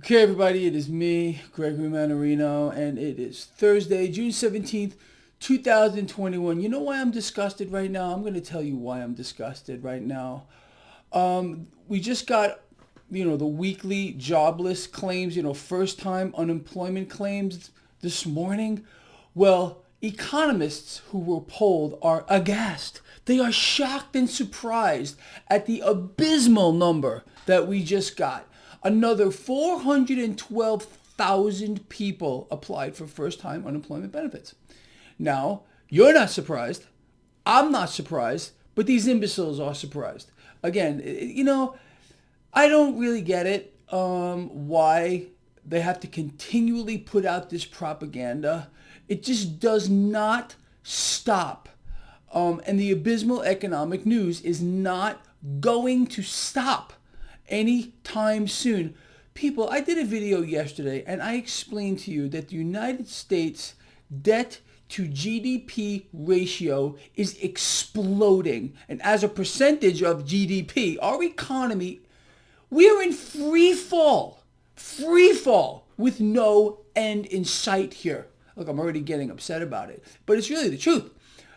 Okay, everybody, it is me, Gregory Mannarino, and it is Thursday, June 17th, 2021. You know why I'm disgusted right now? I'm going to tell you why I'm disgusted right now. We just got, the weekly jobless claims, first-time unemployment claims this morning. Well, economists who were polled are aghast. They are shocked and surprised at the abysmal number that we just got. Another 412,000 people applied for first-time unemployment benefits. Now, you're not surprised. I'm not surprised, but these imbeciles are surprised. Again, I don't really get it, why they have to continually put out this propaganda. It just does not stop. And the abysmal economic news is not going to stop anytime soon. People, I did a video yesterday and I explained to you that the United States debt to GDP ratio is exploding. And as a percentage of GDP, our economy, we are in free fall with no end in sight here. Look, I'm already getting upset about it, but it's really the truth.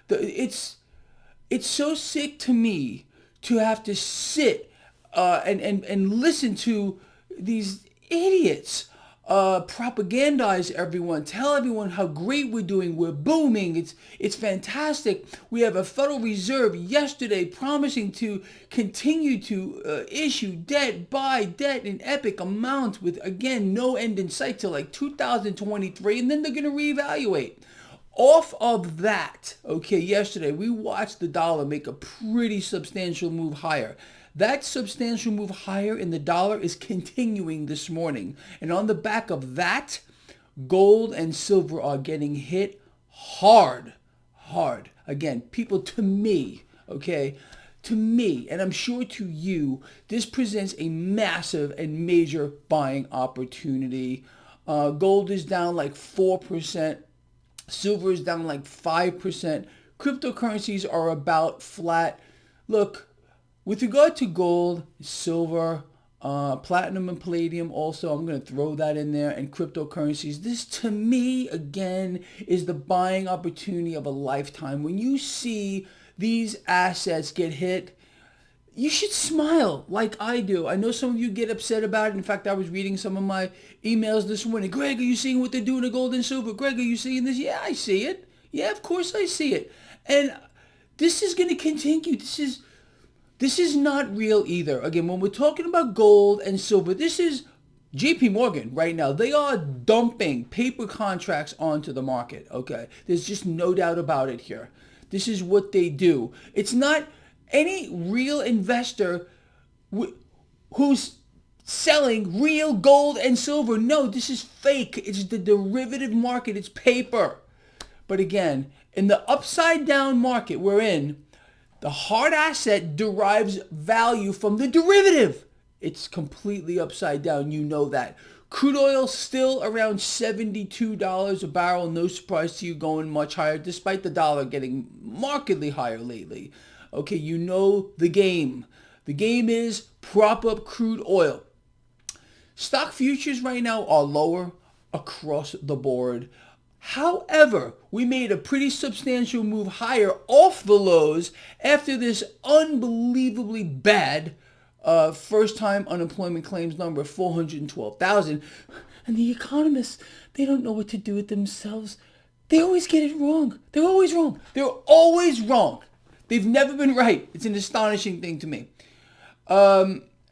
It's so sick to me to have to sit and listen to these idiots propagandize everyone, tell everyone how great we're doing, we're booming, it's fantastic. We have a Federal Reserve yesterday promising to continue to issue debt, buy debt in epic amounts with, again, no end in sight till like 2023, and then they're going to reevaluate. Off of that, yesterday we watched the dollar make a pretty substantial move higher. That substantial move higher in the dollar is continuing this morning. And on the back of that, gold and silver are getting hit hard. Again, people, to me, and I'm sure to you, this presents a massive and major buying opportunity. Gold is down like 4%. Silver is down like 5%. Cryptocurrencies are about flat. Look, with regard to gold, silver, platinum and palladium also, I'm going to throw that in there, and cryptocurrencies, this to me, again, is the buying opportunity of a lifetime. When you see these assets get hit, you should smile like I do. I know some of you get upset about it. In fact, I was reading some of my emails this morning. Greg, are you seeing what they're doing to gold and silver? Greg, are you seeing this? Yeah, I see it. Yeah, of course I see it. And this is going to continue. This is not real either. Again, when we're talking about gold and silver, this is JP Morgan right now. They are dumping paper contracts onto the market, okay? There's just no doubt about it here. This is what they do. It's not any real investor who's selling real gold and silver. No, this is fake. It's the derivative market. It's paper. But again, in the upside down market we're in, the hard asset derives value from the derivative. It's completely upside down. You know that. Crude oil still around $72 a barrel. No surprise to you, going much higher, despite the dollar getting markedly higher lately. Okay, you know the game. The game is prop up crude oil. Stock futures right now are lower across the board. However, we made a pretty substantial move higher off the lows after this unbelievably bad first-time unemployment claims number of 412,000. And the economists, they don't know what to do with themselves. They always get it wrong. They're always wrong. They're always wrong. They've never been right. It's an astonishing thing to me.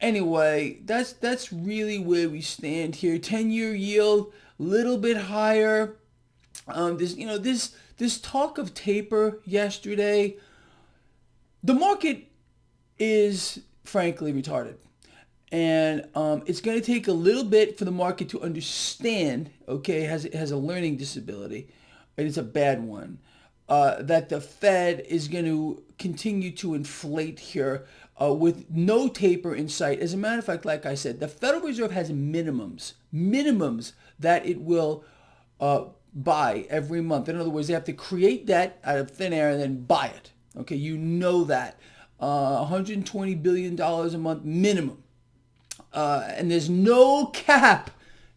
Anyway, that's really where we stand here. 10-year yield, little bit higher. This talk of taper yesterday, the market is frankly retarded. And it's going to take a little bit for the market to understand, it has a learning disability, and it's a bad one, that the Fed is going to continue to inflate here with no taper in sight. As a matter of fact, like I said, the Federal Reserve has minimums that it will buy every month. In other words, they have to create debt out of thin air and then buy it. Okay, you know that. $120 billion a month minimum. And there's no cap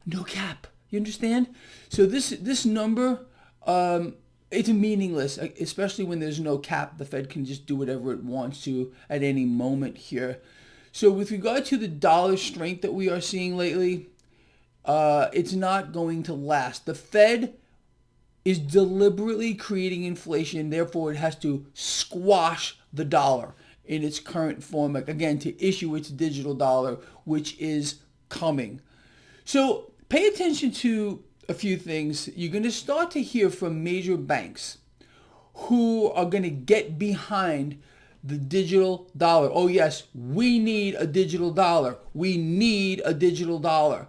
No cap. You understand? So this number, it's meaningless, especially when there's no cap. The Fed can just do whatever it wants to at any moment here. So with regard to the dollar strength that we are seeing lately, it's not going to last. The Fed is deliberately creating inflation, therefore it has to squash the dollar in its current form, again, to issue its digital dollar, which is coming. So pay attention to a few things. You're going to start to hear from major banks who are going to get behind the digital dollar. Oh yes, we need a digital dollar. We need a digital dollar.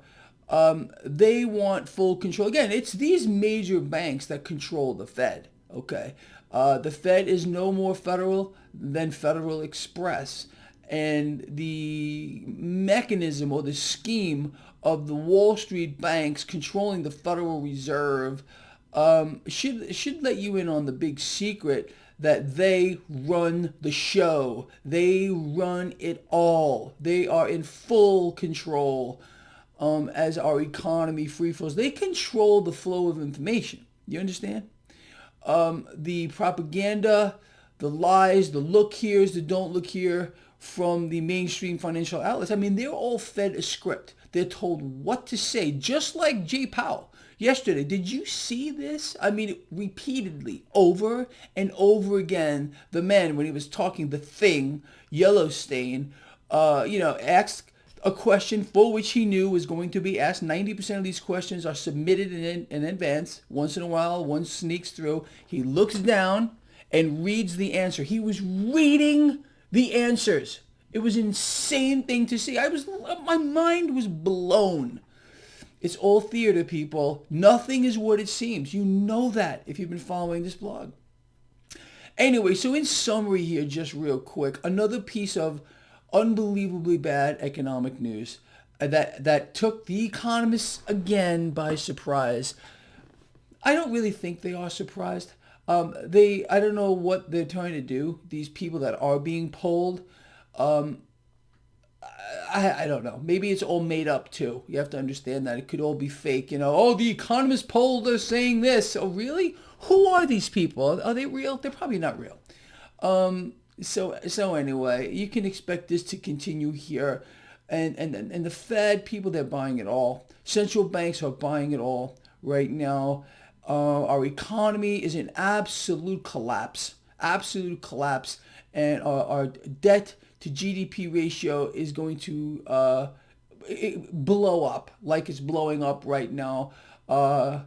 They want full control. Again, it's these major banks that control the Fed. Okay, the Fed is no more federal than Federal Express, and the mechanism or the scheme of the Wall Street banks controlling the Federal Reserve should let you in on the big secret that they run the show. They run it all. They are in full control as our economy free flows. They control the flow of information. You understand? The propaganda, the lies, the look here's, the don't look here from the mainstream financial outlets. I mean, they're all fed a script. They're told what to say, just like Jay Powell. Yesterday, did you see this? I mean, repeatedly, over and over again, the man, when he was talking the thing, Yellowstone, asked a question for which he knew was going to be asked. 90% of these questions are submitted in advance. Once in a while, one sneaks through. He looks down and reads the answer. He was reading the answers. It was an insane thing to see. My mind was blown. It's all theater, people. Nothing is what it seems. You know that if you've been following this blog. Anyway, so in summary here, just real quick, another piece of unbelievably bad economic news that took the economists again by surprise. I don't really think they are surprised. I don't know what they're trying to do. These people that are being polled, I don't know. Maybe it's all made up too. You have to understand that it could all be fake. Oh, the Economist polled us saying this. Oh, really? Who are these people? Are they real? They're probably not real. So anyway, you can expect this to continue here, and the Fed people, they're buying it all. Central banks are buying it all right now. Our economy is in absolute collapse, and our debt to GDP ratio is going to blow up like it's blowing up right now, and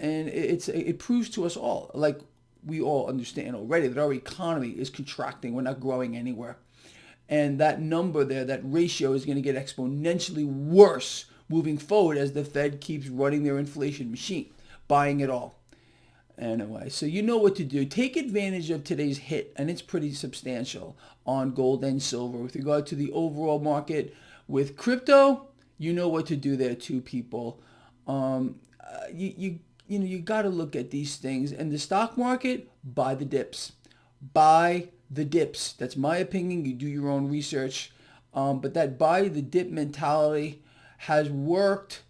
it proves to us all, like we all understand already, that our economy is contracting. We're not growing anywhere, and that number there, that ratio, is going to get exponentially worse moving forward as the Fed keeps running their inflation machine, buying it all. Anyway, so you know what to do. Take advantage of today's hit, and it's pretty substantial, on gold and silver. With regard to the overall market, with crypto, you know what to do there too, people. You got to look at these things. And the stock market, buy the dips. Buy the dips. That's my opinion. You do your own research. But that buy the dip mentality has worked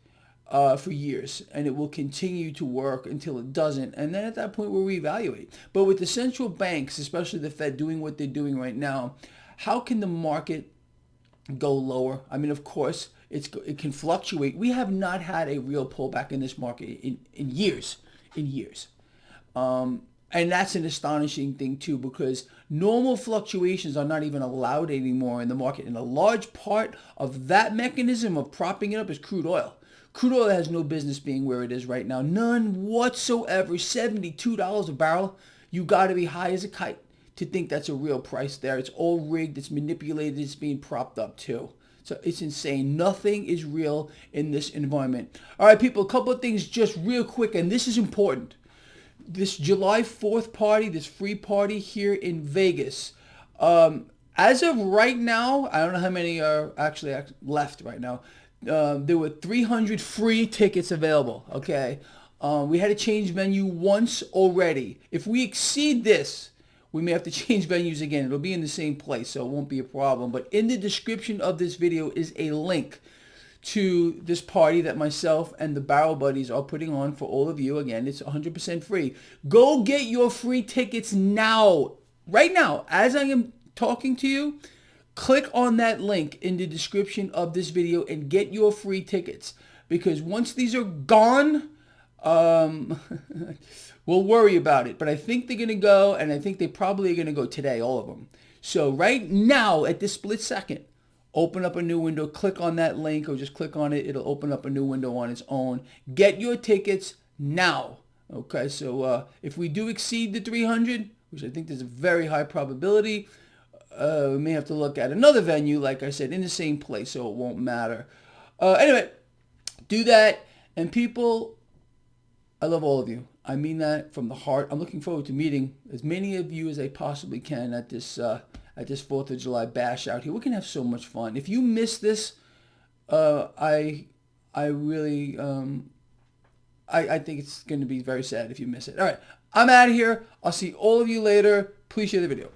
for years, and it will continue to work until it doesn't, and then at that point we'll reevaluate. But with the central banks, especially the Fed, doing what they're doing right now, how can the market go lower? I mean, of course, it can fluctuate. We have not had a real pullback in this market in years, and that's an astonishing thing too, because normal fluctuations are not even allowed anymore in the market, and a large part of that mechanism of propping it up is crude oil. Crude oil has no business being where it is right now. None whatsoever. $72 a barrel. You got to be high as a kite to think that's a real price there. It's all rigged. It's manipulated. It's being propped up too. So it's insane. Nothing is real in this environment. All right, people, a couple of things just real quick, and this is important. This July 4th party, this free party here in Vegas, as of right now, I don't know how many are actually left right now. There were 300 free tickets available, okay? We had to change venue once already. If we exceed this, we may have to change venues again. It'll be in the same place, so it won't be a problem. But in the description of this video is a link to this party that myself and the Barrel Buddies are putting on for all of you. Again, it's 100% free. Go get your free tickets now. Right now, as I am talking to you, click on that link in the description of this video and get your free tickets. Because once these are gone, we'll worry about it. But I think they're going to go, and I think they probably are going to go today, all of them. So right now, at this split second, open up a new window, click on that link, or just click on it. It'll open up a new window on its own. Get your tickets now. Okay, so if we do exceed the 300, which I think there's a very high probability, we may have to look at another venue, like I said, in the same place, so it won't matter. Anyway, do that. And people, I love all of you. I mean that from the heart. I'm looking forward to meeting as many of you as I possibly can at this 4th of July bash out here. We're gonna have so much fun. If you miss this, I really, I think it's gonna be very sad if you miss it. All right, I'm out of here. I'll see all of you later. Please share the video.